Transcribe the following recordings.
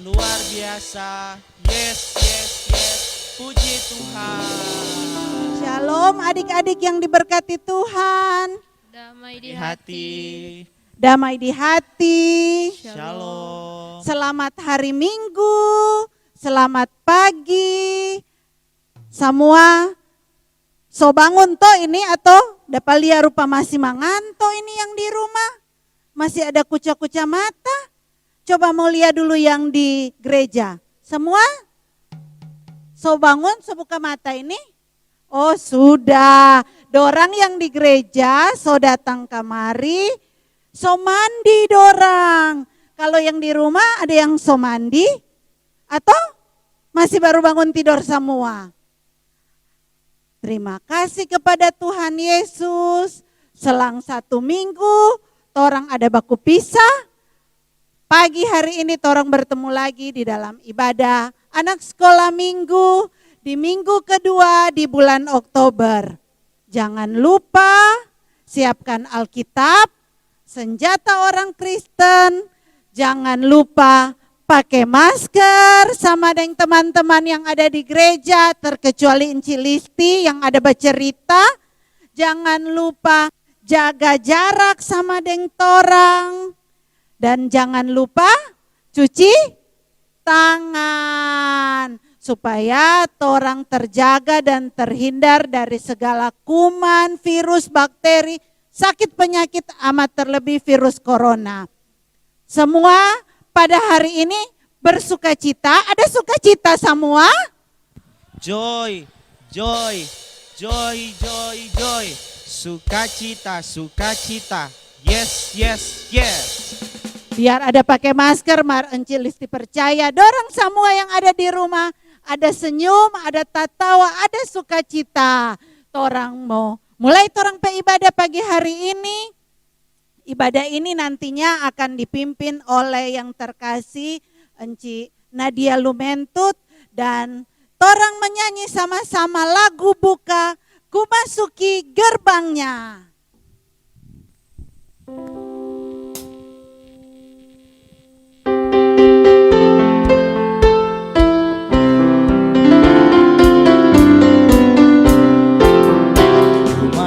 luar biasa. Yes, yes, yes. Puji Tuhan. Shalom adik-adik yang diberkati Tuhan. Damai Di di hati. hati. Damai di hati. Shalom. Selamat hari Minggu. Selamat pagi. Semua so bangun toh ini atau dapat lihat rupa masih manganto ini yang di rumah. Masih ada kuca-kuca mata. Coba mau lihat dulu yang di gereja. Semua so bangun, so buka mata ini. Oh sudah, dorang yang di gereja so datang kamari, so mandi dorang. Kalau yang di rumah ada yang so mandi atau masih baru bangun tidur semua? Terima kasih kepada Tuhan Yesus. Selang 1 minggu, torang ada baku pisah. Pagi hari ini torang bertemu lagi di dalam ibadah anak sekolah minggu. Di minggu kedua di bulan Oktober. Jangan lupa siapkan Alkitab, senjata orang Kristen. Jangan lupa pakai masker sama dengan teman-teman yang ada di gereja, terkecuali Enci Listi yang ada bercerita. Jangan lupa jaga jarak sama dengan torang. Dan jangan lupa cuci tangan. Supaya torang terjaga dan terhindar dari segala kuman, virus, bakteri, sakit penyakit amat terlebih virus corona. Semua pada hari ini bersukacita, ada sukacita semua? Joy, joy, joy, joy, joy. Sukacita, sukacita. Yes, yes, yes. Biar ada pakai masker, Mar Enci Listi percaya. Dorang semua yang ada di rumah, ada senyum, ada tatawa, ada sukacita. Torang mau mulai torang ibadah pagi hari ini. Ibadah ini nantinya akan dipimpin oleh yang terkasih Enci Nadia Lumentut. Dan torang menyanyi sama-sama lagu buka, ku masuki gerbangnya.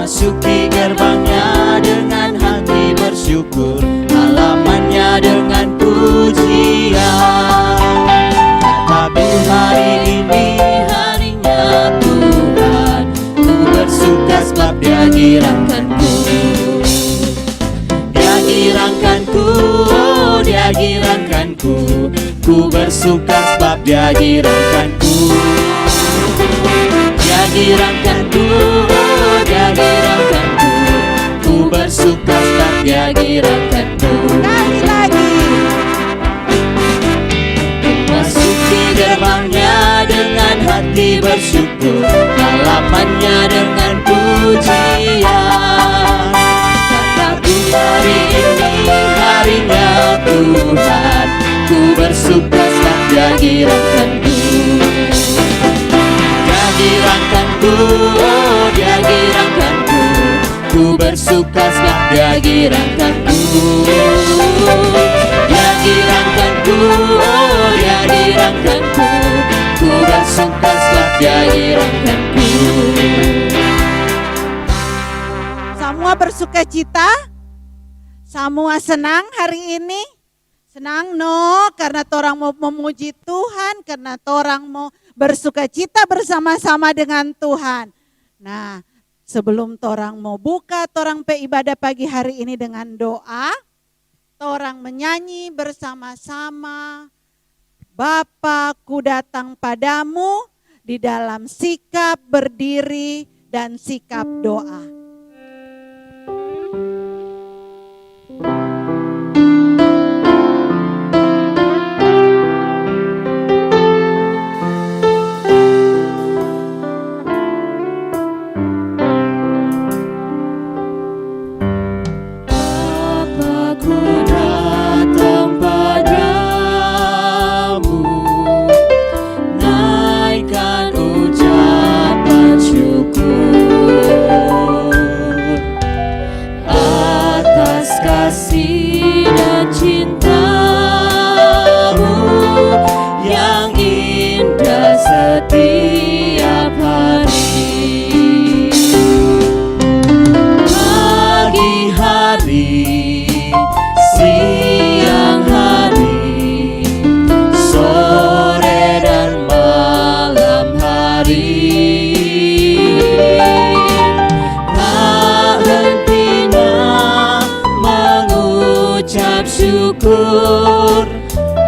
Masuki gerbangnya dengan hati bersyukur, halamannya dengan pujian. Tetapi hari ini harinya Tuhan, ku bersuka sebab Dia girangkanku. Dia girangkanku, oh Dia girangkanku, ku bersuka sebab Dia girangkanku. Dia girangkanku, oh Dia girangkanku, ku bersuka sebab Dia girangkanku. Sekali lagi. Masuki gerbangnya dengan hati bersyukur, halamannya dengan pujian. Kataku hari ini harinya Tuhan, ku bersuka sebab Dia girangkanku. Dia girangkanku, oh Dia girangkanku, ku bersuka sebab Dia girangkanku. Dia girangkanku, oh Dia girangkanku, ku bersuka sebab Dia girangkanku. Semua bersukacita? Semua senang hari ini? Senang no, karena torang mau memuji Tuhan, karena torang mau bersukacita bersama-sama dengan Tuhan. Nah, sebelum torang mau buka, torang ibadah pagi hari ini dengan doa, torang menyanyi bersama-sama. Bapa, ku datang padamu di dalam sikap berdiri dan sikap doa. Ku datang padamu, naikkan ucapan syukur. tiap hari. Pagi hari, siang hari, sore dan malam hari, tak hentinya mengucap syukur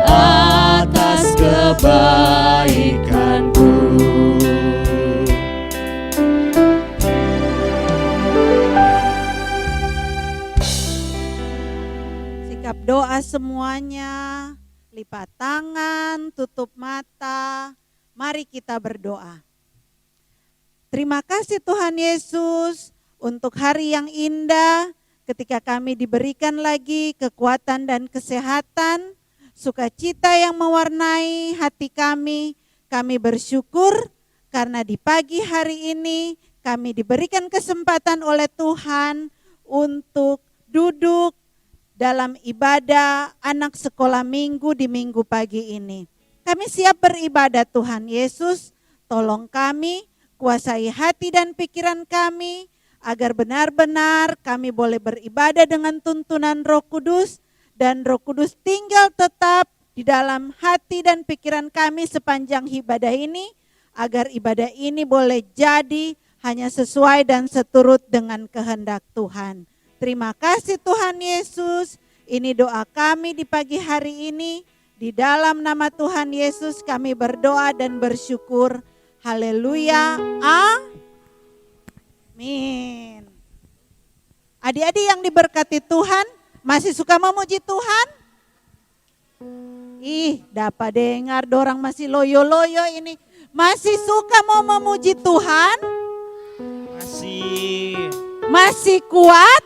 atas kebaikanku. Sikap doa semuanya, lipat tangan, tutup mata, mari kita berdoa. Terima kasih Tuhan Yesus untuk hari yang indah ketika kami diberikan lagi kekuatan dan kesehatan, sukacita yang mewarnai hati kami. Kami bersyukur karena di pagi hari ini kami diberikan kesempatan oleh Tuhan untuk duduk dalam ibadah anak sekolah minggu di minggu pagi ini. Kami siap beribadah Tuhan Yesus, tolong kami, kuasai hati dan pikiran kami, agar benar-benar kami boleh beribadah dengan tuntunan Roh Kudus, dan Roh Kudus tinggal tetap di dalam hati dan pikiran kami sepanjang ibadah ini, agar ibadah ini boleh jadi hanya sesuai dan seturut dengan kehendak Tuhan. Terima kasih Tuhan Yesus, ini doa kami di pagi hari ini, di dalam nama Tuhan Yesus kami berdoa dan bersyukur. Haleluya, amin. Adik-adik yang diberkati Tuhan, masih suka memuji Tuhan? Ih, dapat dengar dorang masih loyo-loyo ini. Masih suka mau memuji Tuhan? Masih. Masih kuat?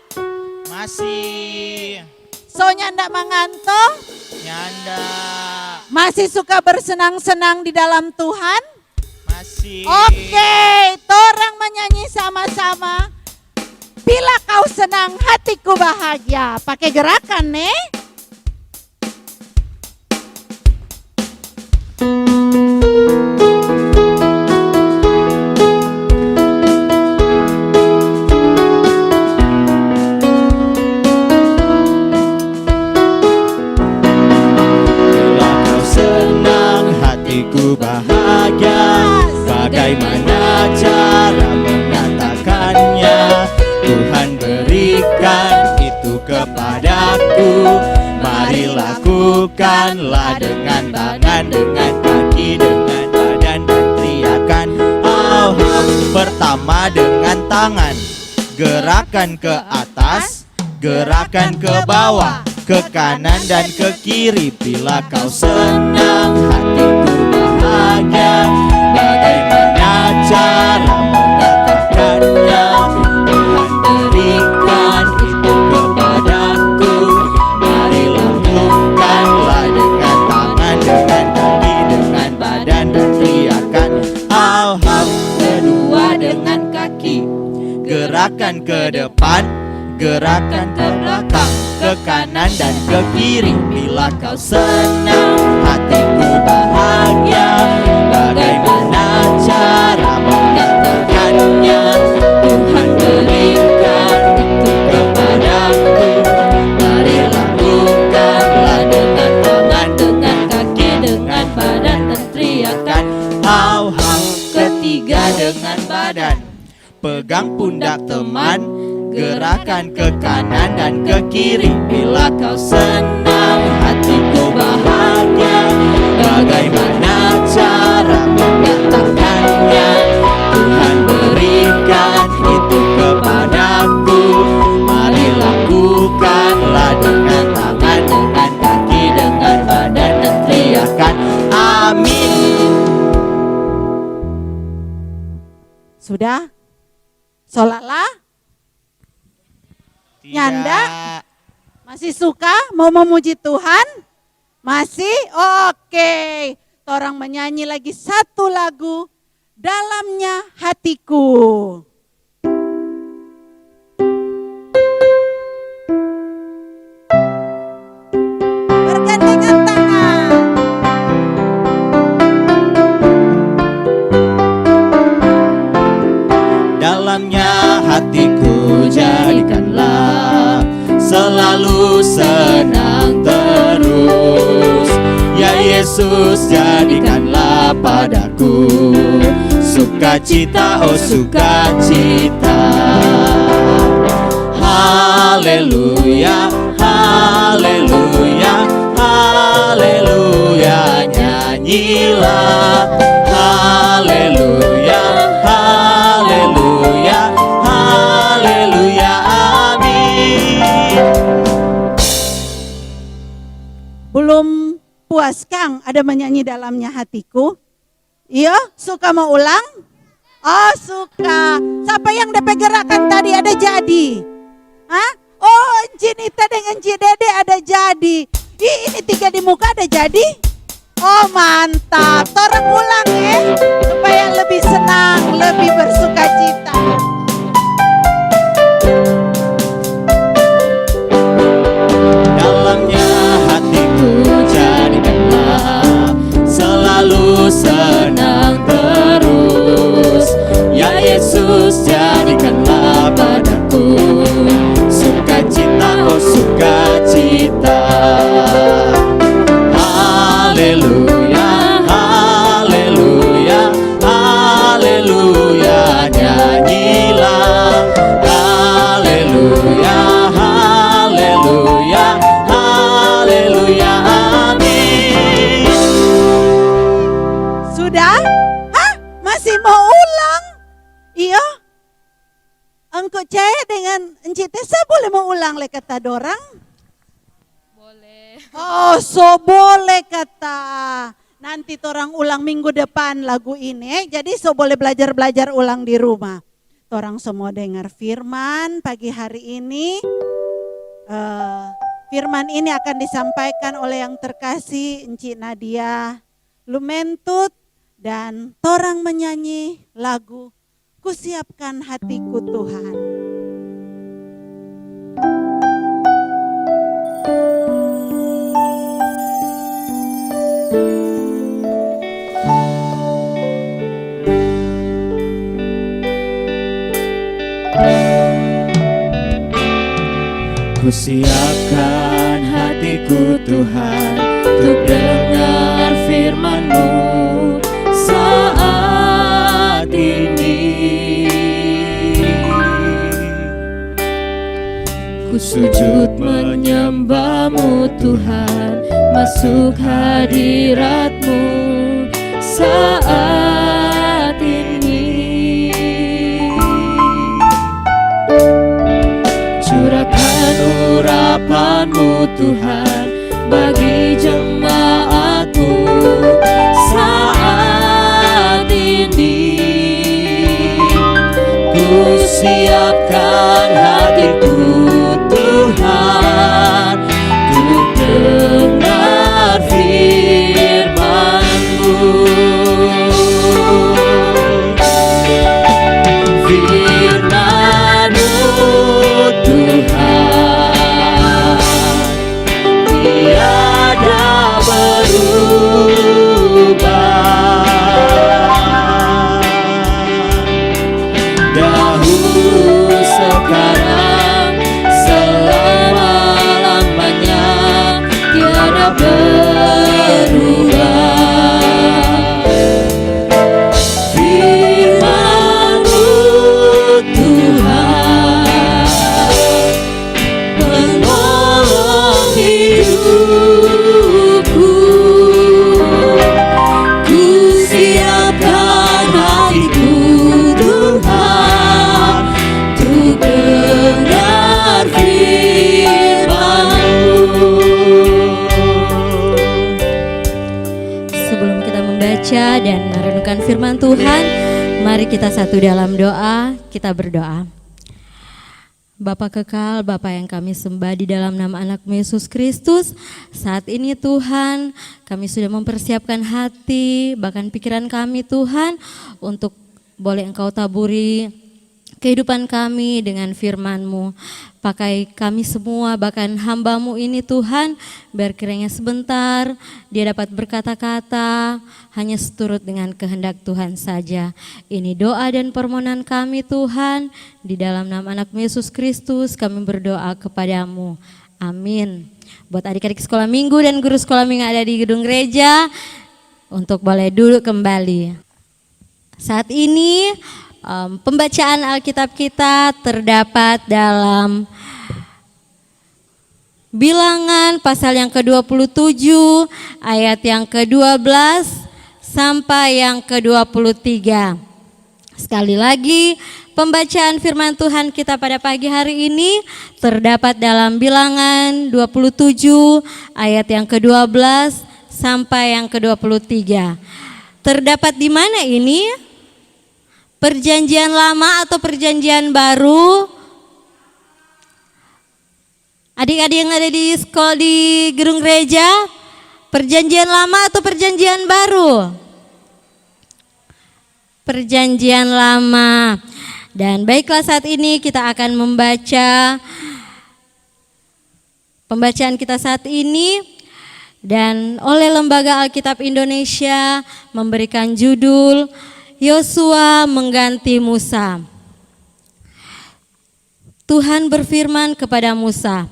Masih. Soalnya ndak mengantuk? Nyanda. Masih suka bersenang-senang di dalam Tuhan? Masih. Oke, torang menyanyi sama-sama. Bila kau senang, hatiku bahagia. Pakai gerakan nih. Bila kau senang, hatiku bahagia. Bagaimana cara mengatakannya? Tuhan berikan itu kepadaku. Mari lakukanlah dengan tangan, dengan kaki, dengan badan dan teriakan. Pertama dengan tangan, gerakan ke atas, gerakan ke bawah, ke kanan dan ke kiri. Bila kau senang, hatiku bahagia. Bagaimana cara mengatakannya? Tuhan berikan itu kepadaku. Mari lakukanlah dengan tangan, dengan kaki, dengan badan dan teriakan. Kedua dengan kaki, gerakan ke depan, gerakan ke belakang, ke kanan dan ke kiri. Bila kau senang, hatiku bahagia. Bagaimana cara mengatakannya? Tuhan berikan itu kepadaku. Mari lakukanlah dengan tangan, dengan kaki, dengan badan dan teriakan. Ketiga dengan badan, pegang pundak teman, gerakan ke kanan dan ke kiri. Bila kau senang, hatiku bahagia. Bagaimana cara mengatakannya? Tuhan berikan itu kepadaku. Mari lakukanlah dengan tangan, dengan kaki, dengan badan dan teriakan amin. Sudah? Sholatlah? Tidak. Nyanda? Masih suka mau memuji Tuhan? Masih? Oke. Torang menyanyi lagi satu lagu, Dalamnya Hatiku. Bergandengan tangan. senang terus. Ya Yesus, jadikanlah padaku sukacita, oh sukacita. Haleluya, haleluya, haleluya, nyanyilah. Haleluya, haleluya, haleluya, amin. Belum puas Kang, ada menyanyi dalamnya hatiku. Iya, suka mau ulang? Oh suka. Siapa yang dapat gerakan tadi ada jadi? Hah? Oh Enci Nita dengan Enci Dede ada jadi. Ih, ini 3 di muka ada jadi? Oh mantap, torang ulang ya, supaya lebih senang, lebih bersuka cita. Dalamnya hatiku jadikanlah selalu senang terus. Ya Yesus, jadikanlah padaku sukacita, oh sukacita. Haleluya, haleluya, haleluya, nyanyilah. Haleluya, haleluya, haleluya, amin. Sudah? Hah? Masih mau ulang? Iya? Engkau Cahaya dengan Enci Tessa boleh mau ulang le kata dorang? Boleh. Oh, so boleh kata. Nanti torang ulang minggu depan lagu ini. Jadi so boleh belajar-belajar ulang di rumah. Torang semua dengar firman pagi hari ini. Firman ini akan disampaikan oleh yang terkasih Enci Nadia Lumentut. Dan torang menyanyi lagu Kusiapkan Hatiku Tuhan. Kusiapkan hatiku Tuhan untuk dengar firman-Mu saat ini. Ku sujud menyembah-Mu Tuhan, masuk hadirat-Mu saat ini. Curahkan urapan-Mu Tuhan bagi jemaat-Mu saat ini. Ku siapkan hatiku Tuhan untuk dengar firman-Mu. Firman-Mu Tuhan tiada berubah. Dahulu, sekarang, selama-lamanya tiada berubah. Firman-Mu Tuhan penolong hidupku. Ku siapkan hatiku Tuhan untuk dengar firman-Mu. Sebelum kita membaca dan merenungkan firman Tuhan, mari kita satu dalam doa, kita berdoa. Bapa kekal, Bapa yang kami sembah di dalam nama anak Yesus Kristus, saat ini Tuhan kami sudah mempersiapkan hati, bahkan pikiran kami Tuhan, untuk boleh Engkau taburi kehidupan kami dengan firman-Mu. Pakai kami semua, bahkan hamba-Mu ini Tuhan, biar kiranya sebentar dia dapat berkata-kata hanya seturut dengan kehendak Tuhan saja. Ini doa dan permohonan kami Tuhan, di dalam nama anak Yesus Kristus kami berdoa kepadamu. Amin. Buat adik-adik sekolah minggu dan guru sekolah minggu ada di gedung gereja, untuk boleh duduk kembali. Saat ini pembacaan Alkitab kita terdapat dalam Bilangan pasal yang ke-27 ayat yang ke-12 sampai yang ke-23. Sekali lagi, pembacaan firman Tuhan kita pada pagi hari ini terdapat dalam Bilangan 27 ayat yang ke-12 sampai yang ke-23. Terdapat di mana ini? Perjanjian lama atau perjanjian baru? Adik-adik yang ada di sekolah di gedung gereja, perjanjian lama atau perjanjian baru? Perjanjian lama. Dan baiklah, saat ini kita akan membaca pembacaan kita saat ini, dan oleh Lembaga Alkitab Indonesia memberikan judul Yosua mengganti Musa. Tuhan berfirman kepada Musa,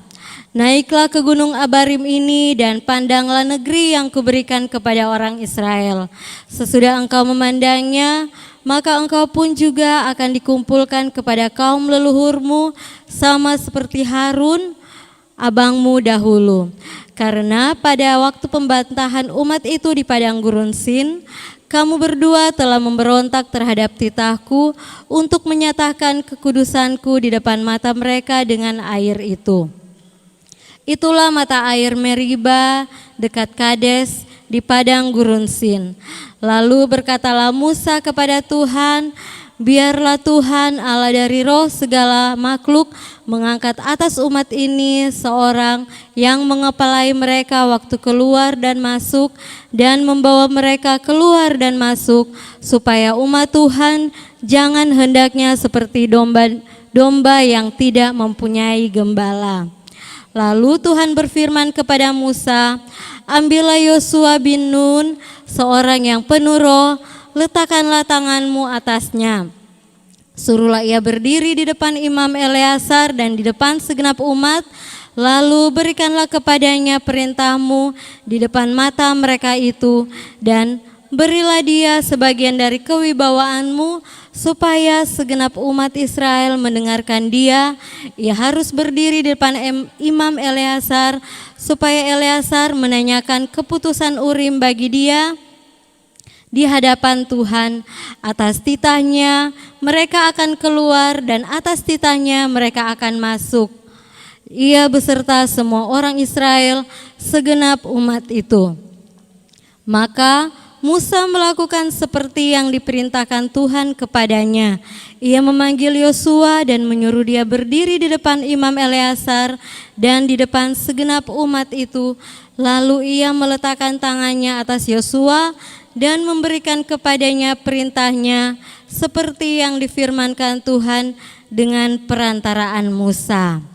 "Naiklah ke gunung Abarim ini dan pandanglah negeri yang kuberikan kepada orang Israel. Sesudah engkau memandangnya, maka engkau pun juga akan dikumpulkan kepada kaum leluhurmu sama seperti Harun, abangmu dahulu. Karena pada waktu pembantahan umat itu di padang gurun Sin, kamu berdua telah memberontak terhadap titahku untuk menyatakan kekudusanku di depan mata mereka dengan air itu. Itulah mata air Meriba dekat Kades di padang gurun Sin. Lalu berkatalah Musa kepada Tuhan, biarlah Tuhan Allah dari roh segala makhluk mengangkat atas umat ini seorang yang mengepalai mereka waktu keluar dan masuk dan membawa mereka keluar dan masuk, supaya umat Tuhan jangan hendaknya seperti domba yang tidak mempunyai gembala." Lalu Tuhan berfirman kepada Musa, "Ambillah Yosua bin Nun, seorang yang penuh roh, letakkanlah tanganmu atasnya. Suruhlah ia berdiri di depan Imam Eleazar dan di depan segenap umat, lalu berikanlah kepadanya perintahmu di depan mata mereka itu, dan berilah dia sebagian dari kewibawaanmu, supaya segenap umat Israel mendengarkan dia. Ia harus berdiri di depan Imam Eleazar, supaya Eleazar menanyakan keputusan Urim bagi dia di hadapan Tuhan. Atas titahnya mereka akan keluar dan atas titahnya mereka akan masuk, ia beserta semua orang Israel, segenap umat itu." Maka Musa melakukan seperti yang diperintahkan Tuhan kepadanya. Ia memanggil Yosua dan menyuruh dia berdiri di depan Imam Eleazar dan di depan segenap umat itu. Lalu ia meletakkan tangannya atas Yosua dan memberikan kepadanya perintahnya seperti yang difirmankan Tuhan dengan perantaraan Musa.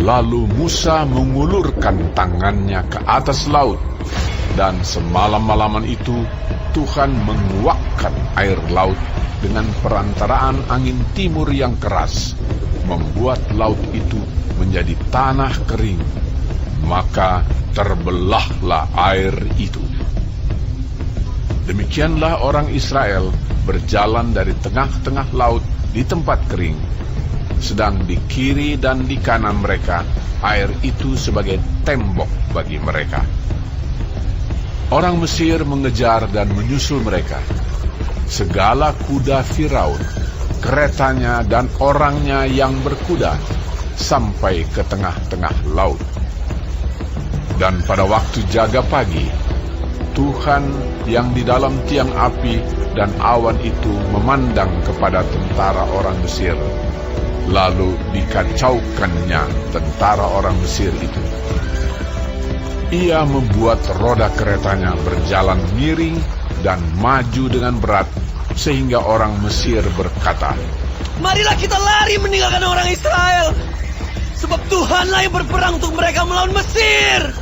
Lalu Musa mengulurkan tangannya ke atas laut, dan semalam-malaman itu Tuhan menguakkan air laut dengan perantaraan angin timur yang keras, membuat laut itu menjadi tanah kering. Maka terbelahlah air itu. Demikianlah orang Israel berjalan dari tengah-tengah laut di tempat kering, sedang di kiri dan di kanan mereka air itu sebagai tembok bagi mereka. Orang Mesir mengejar dan menyusul mereka. Segala kuda Firaun, keretanya dan orangnya yang berkuda, sampai ke tengah-tengah laut. Dan pada waktu jaga pagi, Tuhan yang di dalam tiang api dan awan itu memandang kepada tentara orang Mesir, lalu dikacaukannya tentara orang Mesir itu. Ia membuat roda keretanya berjalan miring dan maju dengan berat, sehingga orang Mesir berkata, "Marilah kita lari meninggalkan orang Israel, sebab Tuhanlah yang berperang untuk mereka melawan Mesir."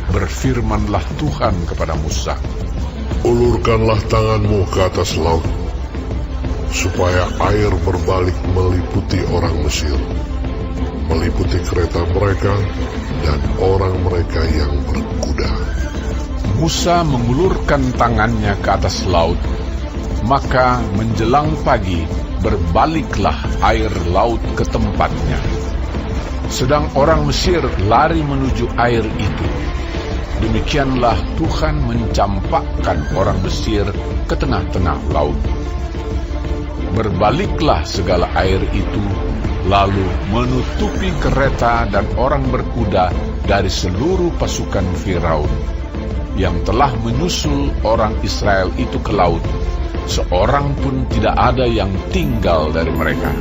Berfirmanlah Tuhan kepada Musa, Ulurkanlah tanganmu ke atas laut, supaya air berbalik meliputi orang Mesir, meliputi kereta mereka dan orang mereka yang berkuda. Musa mengulurkan tangannya ke atas laut, maka menjelang pagi berbaliklah air laut ke tempatnya. Sedang orang Mesir lari menuju air itu. Demikianlah Tuhan mencampakkan orang Mesir ke tengah-tengah laut. Berbaliklah segala air itu, lalu menutupi kereta dan orang berkuda dari seluruh pasukan Firaun, yang telah menyusul orang Israel itu ke laut. Seorang pun tidak ada yang tinggal dari mereka.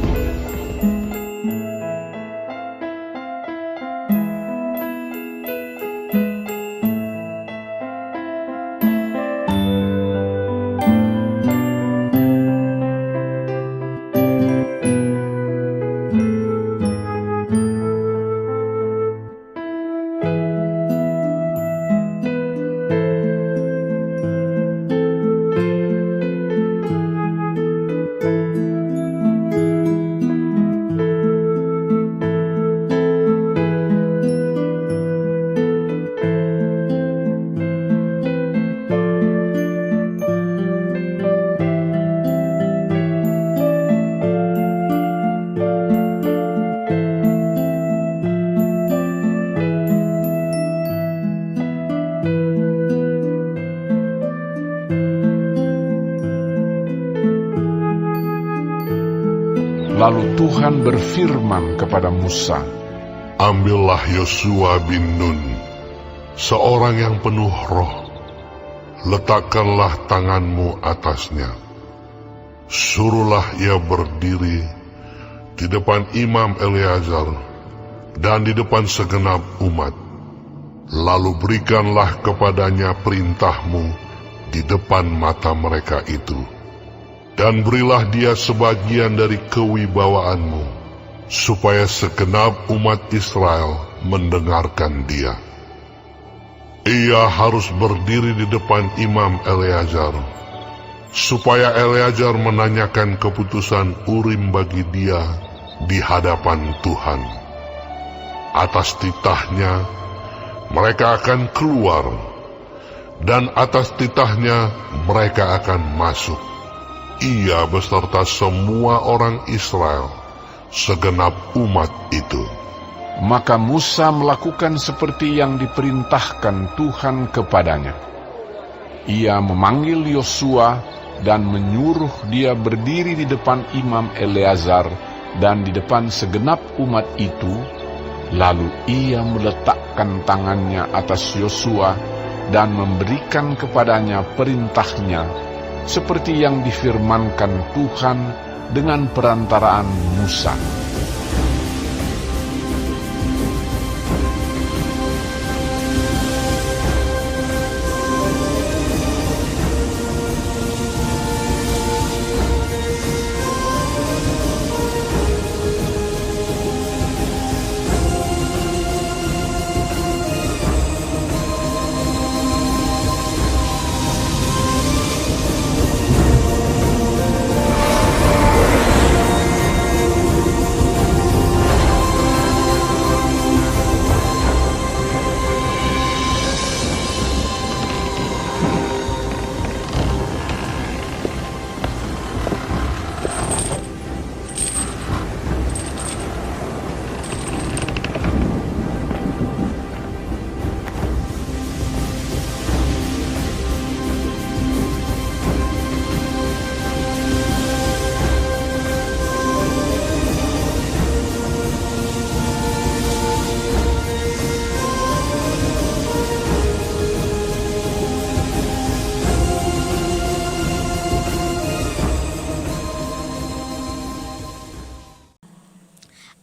Lalu Tuhan berfirman kepada Musa, Ambillah Yosua bin Nun, seorang yang penuh roh, letakkanlah tanganmu atasnya. Suruhlah ia berdiri di depan Imam Eleazar dan di depan segenap umat. Lalu berikanlah kepadanya perintahmu di depan mata mereka itu. Dan berilah dia sebagian dari kewibawaanmu, supaya segenap umat Israel mendengarkan dia. Ia harus berdiri di depan Imam Eleazar, supaya Eleazar menanyakan keputusan Urim bagi dia di hadapan Tuhan. Atas titahnya mereka akan keluar, dan atas titahnya mereka akan masuk. Ia beserta semua orang Israel, segenap umat itu. Maka Musa melakukan seperti yang diperintahkan Tuhan kepadanya. Ia memanggil Yosua dan menyuruh dia berdiri di depan Imam Eleazar dan di depan segenap umat itu. Lalu ia meletakkan tangannya atas Yosua dan memberikan kepadanya perintahnya, seperti yang difirmankan Tuhan dengan perantaraan Musa.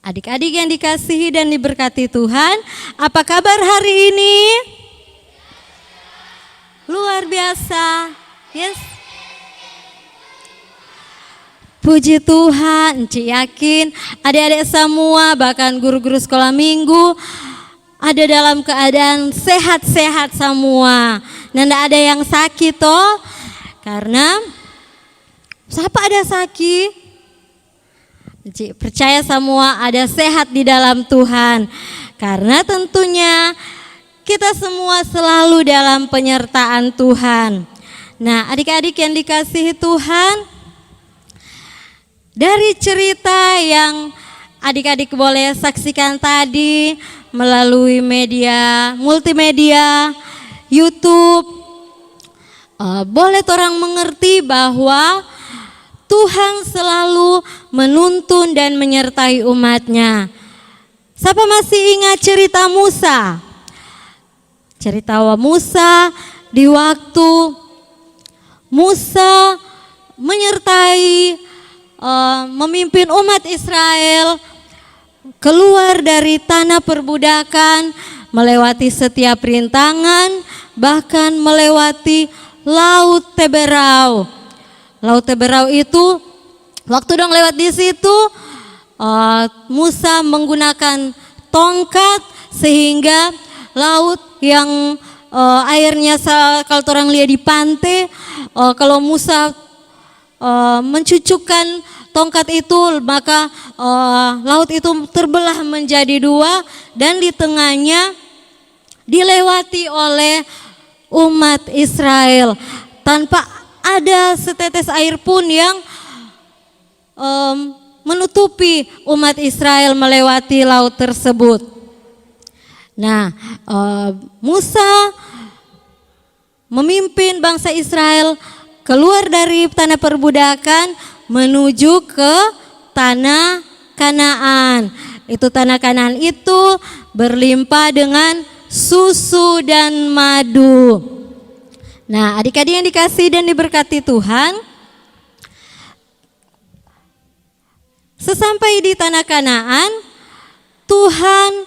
Adik-adik yang dikasihi dan diberkati Tuhan, apa kabar hari ini? Luar biasa. Yes. Puji Tuhan, Enci yakin adik-adik semua, bahkan guru-guru sekolah minggu ada dalam keadaan sehat-sehat semua. Dan tidak ada yang sakit toh. Karena siapa ada sakit? Enci percaya semua ada sehat di dalam Tuhan. Karena tentunya kita semua selalu dalam penyertaan Tuhan. Nah, adik-adik yang dikasihi Tuhan, dari cerita yang adik-adik boleh saksikan tadi melalui media, multimedia, YouTube, boleh orang mengerti bahwa Tuhan selalu menuntun dan menyertai umatnya. Siapa masih ingat cerita Musa? Cerita Musa di waktu Musa menyertai memimpin umat Israel keluar dari tanah perbudakan, melewati setiap rintangan, bahkan melewati Laut Teberau. Laut Teberau itu waktu dong lewat di situ, Musa menggunakan tongkat sehingga laut yang airnya kalau orang lihat di pantai, kalau Musa mencucukkan tongkat itu maka laut itu terbelah menjadi dua dan di tengahnya dilewati oleh umat Israel tanpa ada setetes air pun yang menutupi umat Israel melewati laut tersebut. Nah, Musa memimpin bangsa Israel keluar dari tanah perbudakan menuju ke tanah Kanaan. Itu tanah Kanaan itu berlimpah dengan susu dan madu. Nah, adik-adik yang dikasihi dan diberkati Tuhan, sesampai di tanah Kanaan, Tuhan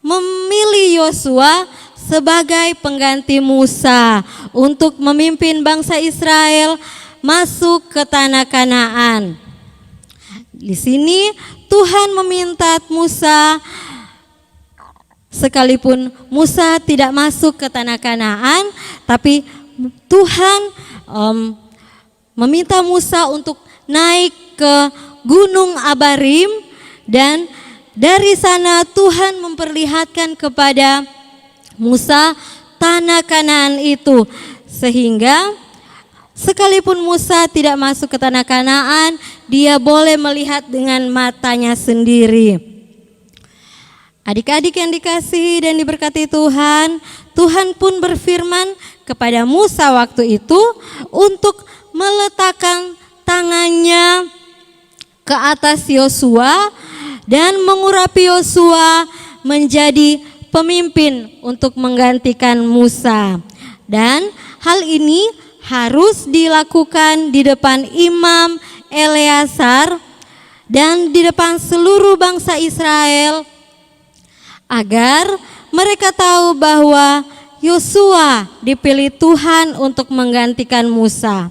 memilih Yosua sebagai pengganti Musa untuk memimpin bangsa Israel masuk ke tanah Kanaan. Di sini Tuhan meminta Musa, sekalipun Musa tidak masuk ke tanah Kanaan, tapi Tuhan meminta Musa untuk naik ke Gunung Abarim dan dari sana Tuhan memperlihatkan kepada Musa tanah Kanaan itu, sehingga sekalipun Musa tidak masuk ke tanah Kanaan, dia boleh melihat dengan matanya sendiri. Adik-adik yang dikasihi dan diberkati Tuhan, Tuhan pun berfirman kepada Musa waktu itu untuk meletakkan tangannya ke atas Yosua dan mengurapi Yosua menjadi pemimpin untuk menggantikan Musa. Dan hal ini harus dilakukan di depan Imam Eleazar dan di depan seluruh bangsa Israel, agar mereka tahu bahwa Yosua dipilih Tuhan untuk menggantikan Musa.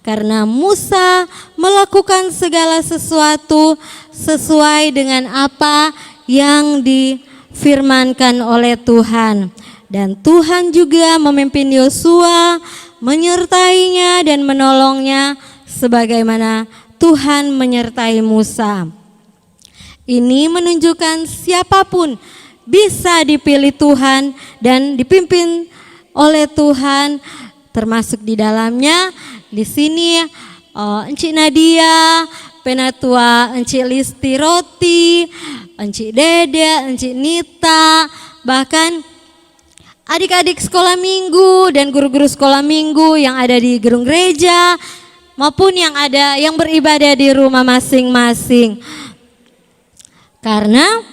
Karena Musa melakukan segala sesuatu sesuai dengan apa yang difirmankan oleh Tuhan. Dan Tuhan juga memimpin Yosua, menyertainya dan menolongnya sebagaimana Tuhan menyertai Musa. Ini menunjukkan siapapun bisa dipilih Tuhan dan dipimpin oleh Tuhan, termasuk di dalamnya di sini Enci Nadia, Penatua Enci Listi Roti, Enci Dede, Enci Nita, bahkan adik-adik sekolah minggu dan guru-guru sekolah minggu yang ada di gedung gereja maupun yang ada yang beribadah di rumah masing-masing. Karena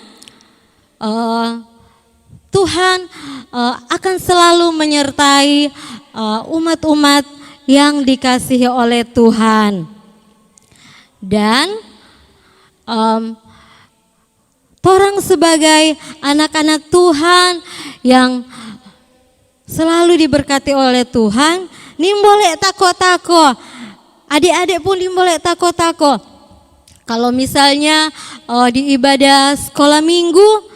Tuhan akan selalu menyertai umat-umat yang dikasihi oleh Tuhan. Dan torang sebagai anak-anak Tuhan yang selalu diberkati oleh Tuhan, nimbolek tako-tako. Adik-adik pun nimbolek tako-tako. Kalau misalnya di ibadah sekolah minggu,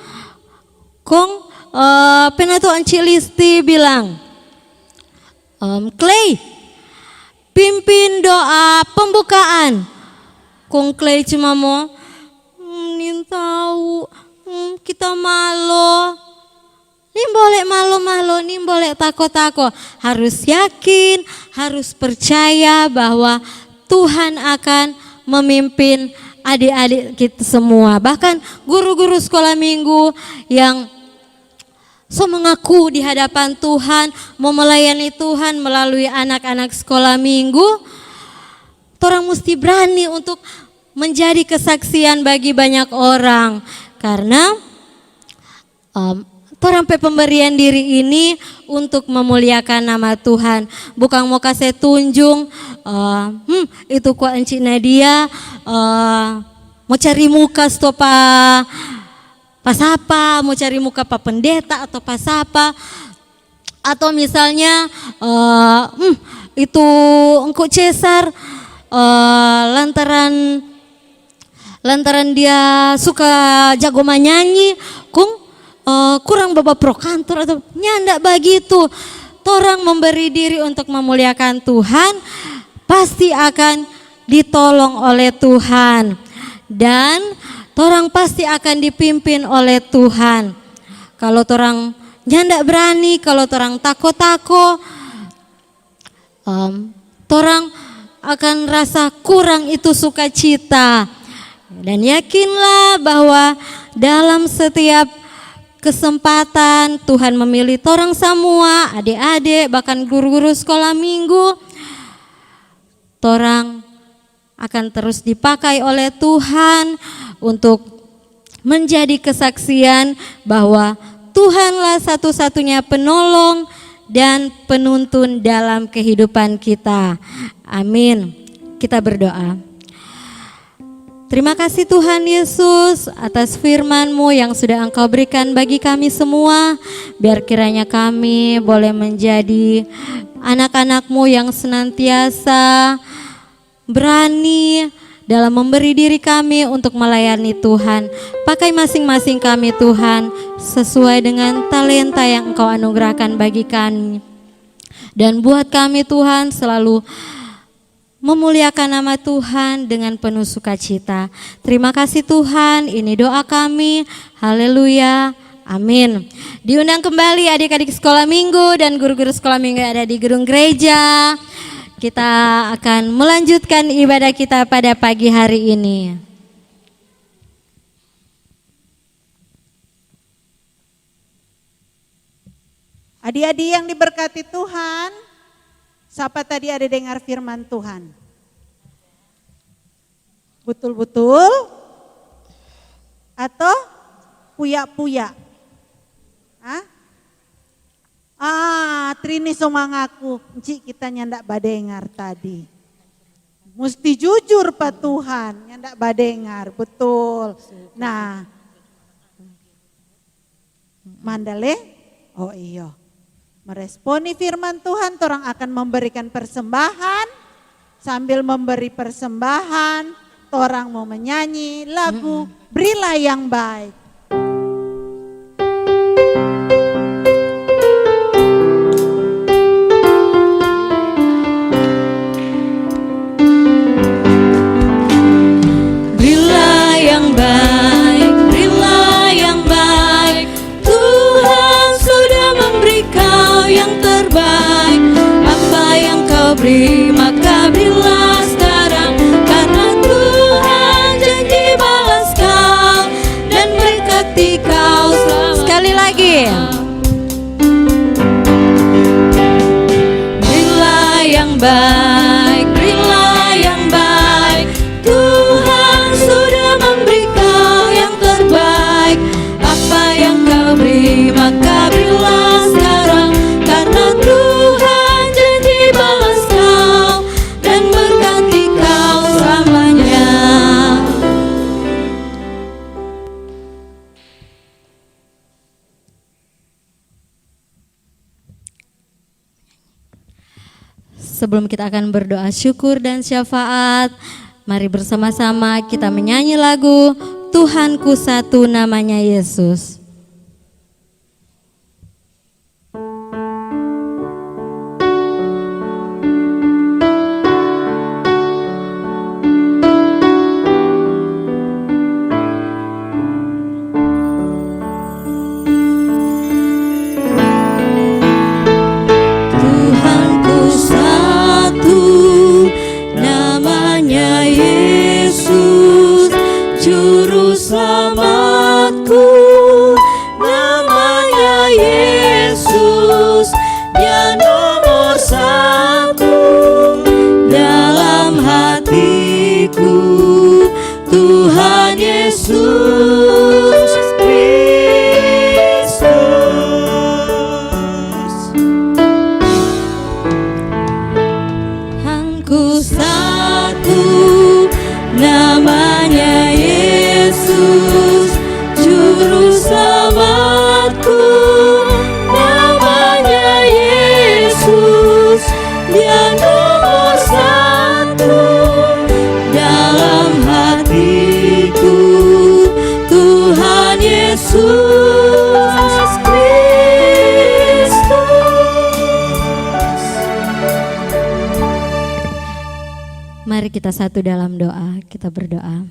penato Encik Listi bilang, Clay, pimpin doa pembukaan. Kong Clay cuma mau, nin tahu, kita malo. Nin boleh malo-malo, nin boleh tako-tako. Harus yakin, harus percaya bahwa Tuhan akan memimpin adik-adik kita semua. Bahkan guru-guru sekolah minggu yang mengaku di hadapan Tuhan, mau melayani Tuhan melalui anak-anak sekolah minggu, orang mesti berani untuk menjadi kesaksian bagi banyak orang. Karena orang pemberian diri ini untuk memuliakan nama Tuhan. Bukan mau kasih tunjung, itu kuat Encik Nadia, mau cari muka stopa pas apa, mau cari muka pak pendeta atau pas apa. Atau misalnya itu engkau Cesar, lantaran dia suka jago menyanyi, kurang bawa pro kantor atau nyandak begitu. Torang memberi diri untuk memuliakan Tuhan, pasti akan ditolong oleh Tuhan, dan torang pasti akan dipimpin oleh Tuhan. Kalau torang nyandak berani, kalau torang tako-tako, torang akan rasa kurang itu sukacita. Dan yakinlah bahwa dalam setiap kesempatan Tuhan memilih torang semua, adik-adik, bahkan guru-guru sekolah minggu, torang akan terus dipakai oleh Tuhan untuk menjadi kesaksian bahwa Tuhanlah satu-satunya penolong dan penuntun dalam kehidupan kita. Amin. Kita berdoa. Terima kasih Tuhan Yesus atas firman-Mu yang sudah Engkau berikan bagi kami semua. Biar kiranya kami boleh menjadi anak-anak-Mu yang senantiasa berani dalam memberi diri kami untuk melayani Tuhan. Pakai masing-masing kami Tuhan sesuai dengan talenta yang Engkau anugerahkan bagi kami. Dan buat kami Tuhan selalu memuliakan nama Tuhan dengan penuh sukacita. Terima kasih Tuhan, ini doa kami. Haleluya, amin. Diundang kembali adik-adik sekolah minggu dan guru-guru sekolah minggu yang ada di gedung gereja. Kita akan melanjutkan ibadah kita pada pagi hari ini. Adik-adik yang diberkati Tuhan, siapa tadi ada dengar firman Tuhan? Betul-betul? Atau puya-puya? Trini somangaku, Encik kita nyandak badengar tadi. Mesti jujur Pak Tuhan, nyandak badengar, betul. Nah, mandale, oh iya. Meresponi firman Tuhan, orang akan memberikan persembahan. Sambil memberi persembahan, orang mau menyanyi lagu Berilah yang Baik. Berilah yang baik, berilah yang baik. Tuhan sudah memberi kau yang terbaik. Apa yang kau beri maka berilah sekarang. Karena Tuhan janji balas kau dan beri sebelum kita akan berdoa syukur dan syafaat, mari bersama-sama kita menyanyi lagu Tuhanku Satu Namanya Yesus. Selamatku, namanya Yesus, Dia nomor satu dalam hatiku. Tuhan Yesus Kristus. Tuhanku satu, namanya Yesus, Juru Selamatku, namanya Yesus, Dia nomor satu dalam hatiku. Tuhan Yesus Kristus. Mari kita satu dalam doa, kita berdoa.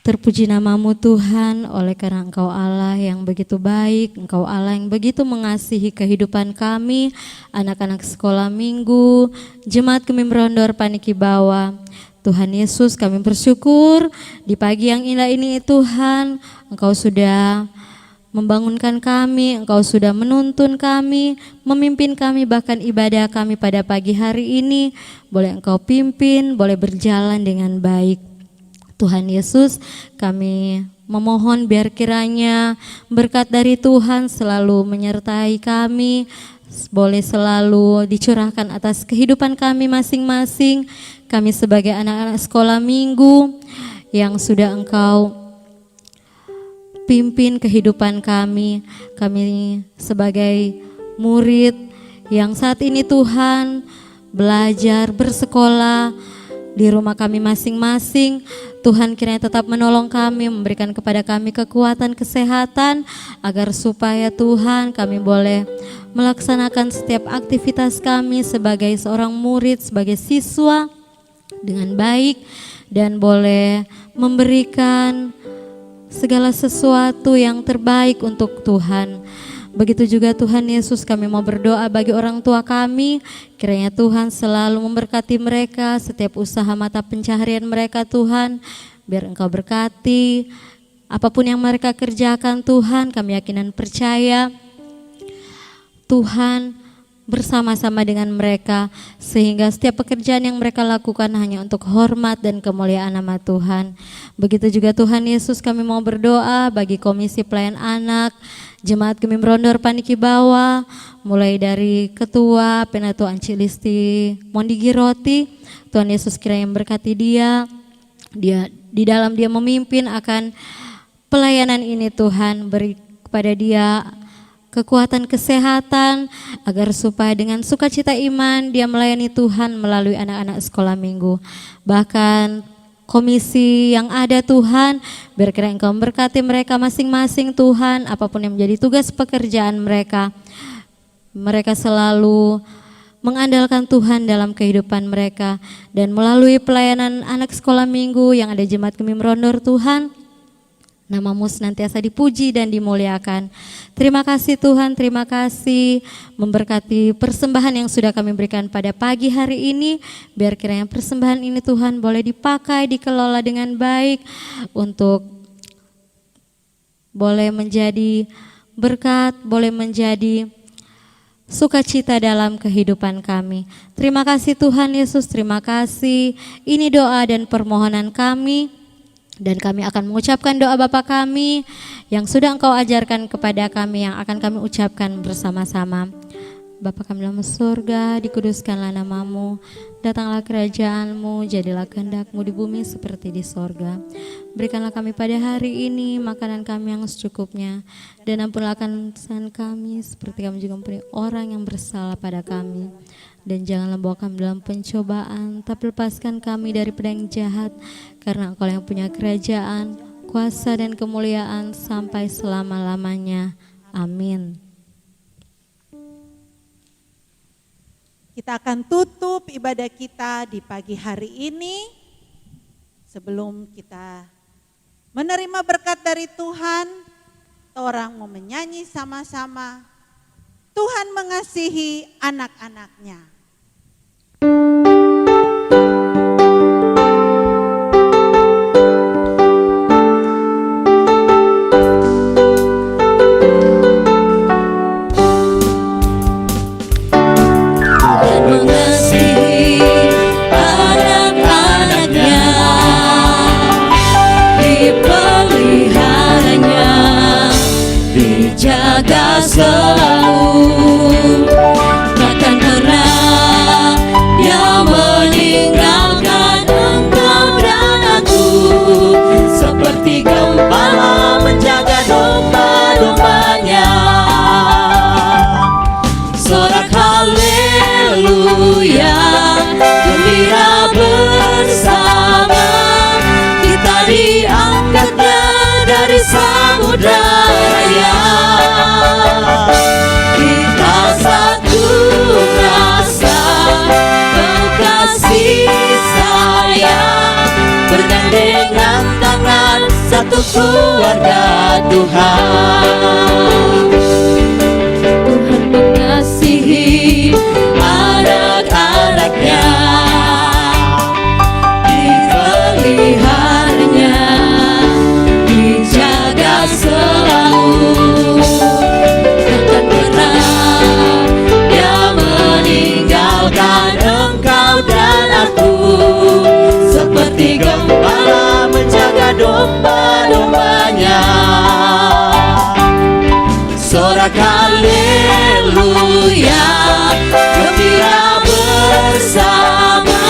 Terpuji namamu Tuhan, oleh karena Engkau Allah yang begitu baik, Engkau Allah yang begitu mengasihi kehidupan kami, anak-anak sekolah minggu, Jemaat Kemim Rondor Paniki Bawah. Tuhan Yesus, kami bersyukur di pagi yang indah ini Tuhan, Engkau sudah membangunkan kami, Engkau sudah menuntun kami, memimpin kami, bahkan ibadah kami pada pagi hari ini boleh Engkau pimpin, boleh berjalan dengan baik. Tuhan Yesus, kami memohon biar kiranya berkat dari Tuhan selalu menyertai kami, boleh selalu dicurahkan atas kehidupan kami masing-masing. Kami sebagai anak-anak sekolah minggu yang sudah Engkau pimpin kehidupan kami sebagai murid yang saat ini Tuhan belajar, bersekolah di rumah kami masing-masing. Tuhan kiranya tetap menolong kami, memberikan kepada kami kekuatan, kesehatan, agar supaya Tuhan kami boleh melaksanakan setiap aktivitas kami sebagai seorang murid, sebagai siswa dengan baik, dan boleh memberikan segala sesuatu yang terbaik untuk Tuhan. Begitu juga Tuhan Yesus, kami mau berdoa bagi orang tua kami, kiranya Tuhan selalu memberkati mereka setiap usaha mata pencaharian mereka Tuhan, biar Engkau berkati apapun yang mereka kerjakan Tuhan. Kami yakin dan percaya Tuhan bersama-sama dengan mereka, sehingga setiap pekerjaan yang mereka lakukan hanya untuk hormat dan kemuliaan nama Tuhan. Begitu juga Tuhan Yesus, kami mau berdoa bagi Komisi Pelayan Anak Jemaat Kemim Rondor Paniki Bawah, mulai dari Ketua Penatu Anci Listi Mondigi Roti. Tuhan Yesus kiranya memberkati dia di dalam dia memimpin akan pelayanan ini Tuhan. Beri kepada dia kekuatan kesehatan, agar supaya dengan sukacita iman dia melayani Tuhan melalui anak-anak sekolah minggu. Bahkan komisi yang ada Tuhan, biar kiranya Engkau memberkati mereka masing-masing Tuhan, apapun yang menjadi tugas pekerjaan mereka. Mereka selalu mengandalkan Tuhan dalam kehidupan mereka, dan melalui pelayanan anak sekolah minggu yang ada Jemaat Kemim Rondor Tuhan, Namamu senantiasa dipuji dan dimuliakan. Terima kasih Tuhan, terima kasih memberkati persembahan yang sudah kami berikan pada pagi hari ini. Biar kiranya persembahan ini Tuhan boleh dipakai, dikelola dengan baik untuk boleh menjadi berkat, boleh menjadi sukacita dalam kehidupan kami. Terima kasih Tuhan Yesus, terima kasih. Ini doa dan permohonan kami. Dan kami akan mengucapkan doa Bapa kami yang sudah Engkau ajarkan kepada kami, yang akan kami ucapkan bersama-sama. Bapa kami dalam surga, dikuduskanlah namamu, datanglah kerajaanmu, jadilah kehendak-mu di bumi seperti di sorga. Berikanlah kami pada hari ini makanan kami yang secukupnya, dan ampunlah kesalahan kami seperti kami juga mengampuni orang yang bersalah pada kami. Dan janganlah bawa kami dalam pencobaan, tapi lepaskan kami dari pedang jahat, karena Engkau yang punya kerajaan, kuasa dan kemuliaan sampai selama-lamanya. Amin. Kita akan tutup ibadah kita di pagi hari ini. Sebelum kita menerima berkat dari Tuhan, orang mau menyanyi sama-sama. Tuhan mengasihi anak-anaknya. Jaga selalu, takkan pernah Dia meninggalkan engkau dan aku, seperti gembala menjaga domba-dombanya. Sorak haleluya, gembira bersama, kita diangkatnya dari samudra raya. Kita satu rasa, penuh kasih sayang, bergandengan tangan, satu keluarga Tuhan. Tuhan mengasihi anak-anaknya, dipeliharanya, dijaga selalu. Takkan pernah Dia meninggalkan engkau dan aku, seperti gembala menjaga domba-dombanya. Sorak haleluya, gembira bersama,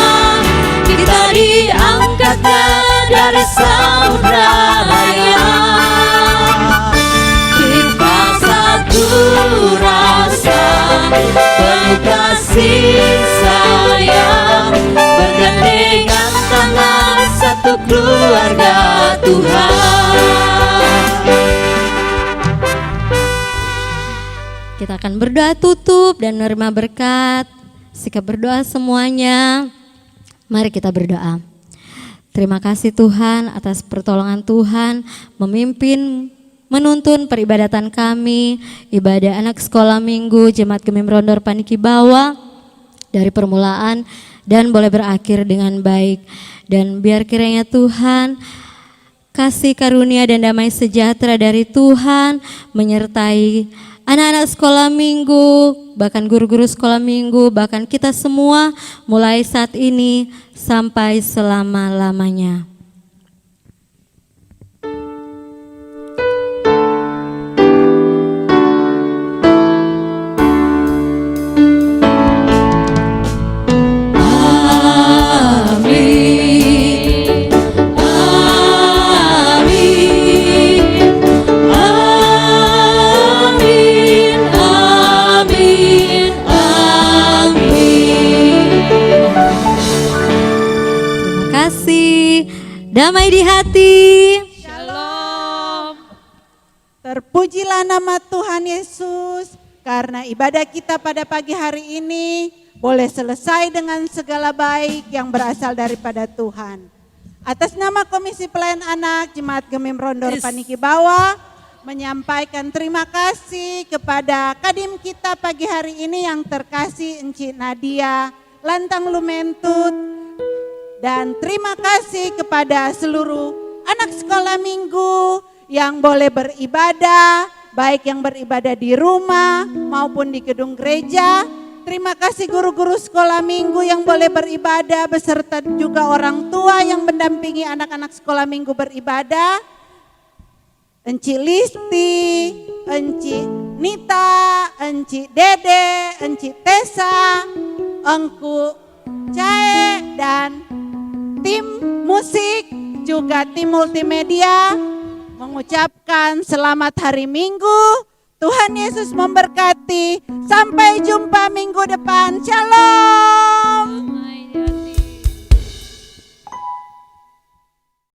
kita diangkatnya dari samudra raya. Kita satu rasa, penuh kasih sayang, bergandengan tangan, satu keluarga Tuhan. Kita akan berdoa tutup dan menerima berkat. Sikap berdoa semuanya. Mari kita berdoa. Terima kasih Tuhan atas pertolongan Tuhan memimpin, menuntun peribadatan kami, ibadah anak sekolah minggu Jemaat Gemim Rondor Paniki Bawah dari permulaan dan boleh berakhir dengan baik. Dan biar kiranya Tuhan, kasih karunia dan damai sejahtera dari Tuhan menyertai anak-anak sekolah minggu, bahkan guru-guru sekolah minggu, bahkan kita semua mulai saat ini sampai selama-lamanya. Damai di hati. Shalom. Terpujilah nama Tuhan Yesus, karena ibadah kita pada pagi hari ini boleh selesai dengan segala baik yang berasal daripada Tuhan. Atas nama Komisi Pelayan Anak Jemaat Gemim Rondor Paniki Bawah, menyampaikan terima kasih kepada Kadim kita pagi hari ini yang terkasih Enci Nadia Lantang Lumentut. Dan terima kasih kepada seluruh anak sekolah minggu yang boleh beribadah, baik yang beribadah di rumah maupun di gedung gereja. Terima kasih guru-guru sekolah minggu yang boleh beribadah beserta juga orang tua yang mendampingi anak-anak sekolah minggu beribadah. Enci Listi, Enci Nita, Enci Dede, Enci Tessa, Engku Cae, dan tim musik juga tim multimedia mengucapkan selamat hari Minggu. Tuhan Yesus memberkati. Sampai jumpa minggu depan. Shalom.